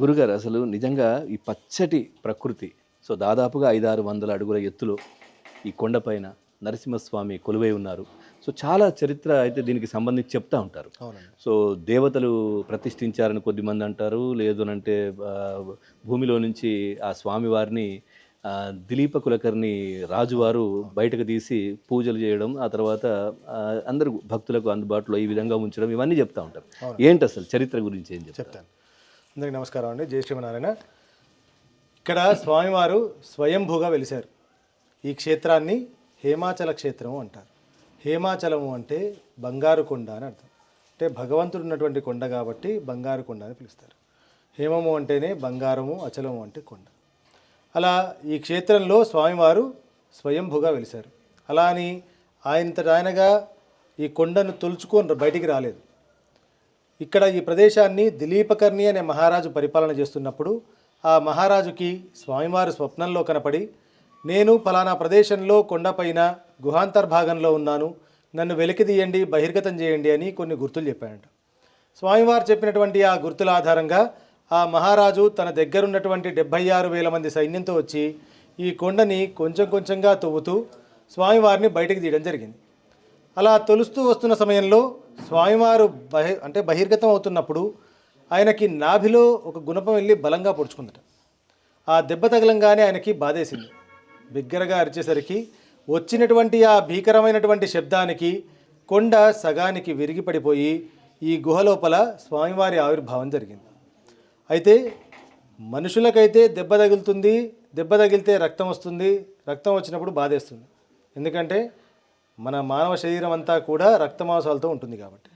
గురుగారు అసలు నిజంగా ఈ పచ్చటి ప్రకృతి సో దాదాపుగా 500-600 అడుగుల ఎత్తులో ఈ కొండపైన నరసింహస్వామి కొలువై ఉన్నారు. సో చాలా చరిత్ర అయితే దీనికి సంబంధించి చెప్తా ఉంటారు. అవునండి. సో దేవతలు ప్రతిష్ఠించారని కొద్దిమంది అంటారు. లేదు అనంటే భూమిలో నుంచి ఆ స్వామివారిని దిలీప కులకర్ణి రాజువారు బయటకు తీసి పూజలు చేయడం, ఆ తర్వాత అందరూ భక్తులకు అందుబాటులో ఈ విధంగా ఉంచడం ఇవన్నీ చెప్తా ఉంటారు. ఏంటి అసలు చరిత్ర గురించి ఏం చెప్తాను. అందరికీ నమస్కారం అండి. జై శ్రీమనారాయణ. ఇక్కడ స్వామివారు స్వయంభూగా వెలిశారు. ఈ క్షేత్రాన్ని హేమాచల క్షేత్రము అంటారు. హేమాచలము అంటే బంగారు కొండ అని అర్థం. అంటే భగవంతుడు ఉన్నటువంటి కొండ కాబట్టి బంగారు కొండ అని పిలుస్తారు. హేమము అంటేనే బంగారము, అచలము అంటే కొండ. అలా ఈ క్షేత్రంలో స్వామివారు స్వయంభూగా వెలిశారు. అలా అని ఆయనగా ఈ కొండను తొలుచుకొని బయటికి రాలేదు. ఇక్కడ ఈ ప్రదేశాన్ని దిలీపకర్ణి అనే మహారాజు పరిపాలన చేస్తున్నప్పుడు ఆ మహారాజుకి స్వామివారు స్వప్నంలో కనపడి, నేను ఫలానా ప్రదేశంలో కొండపైన గుహాంతర్భాగంలో ఉన్నాను, నన్ను వెలికితీయండి, బహిర్గతం చేయండి అని కొన్ని గుర్తులు చెప్పాడంట. స్వామివారు చెప్పినటువంటి ఆ గుర్తుల ఆధారంగా ఆ మహారాజు తన దగ్గరున్నటువంటి 76,000 మంది సైన్యంతో వచ్చి ఈ కొండని కొంచెం కొంచెంగా తవ్వుతూ స్వామివారిని బయటికి తీయడం జరిగింది. అలా తొలుస్తూ వస్తున్న సమయంలో స్వామివారు బహిర్గతం అవుతున్నప్పుడు ఆయనకి నాభిలో ఒక గుణపం వెళ్ళి బలంగా పొడుచుకుందట. ఆ దెబ్బ తగలంగానే ఆయనకి బాధేసింది. బిగ్గరగా అరిచేసరికి వచ్చినటువంటి ఆ భీకరమైనటువంటి శబ్దానికి కొండ సగానికి విరిగి పడిపోయి ఈ గుహ లోపల స్వామివారి ఆవిర్భావం జరిగింది. అయితే మనుషులకైతే దెబ్బ తగులుతుంది, దెబ్బ తగిలితే రక్తం వస్తుంది, రక్తం వచ్చినప్పుడు బాధేస్తుంది. ఎందుకంటే మన మానవ శరీరం అంతా కూడా రక్తమాంసాలతో ఉంటుంది కాబట్టి.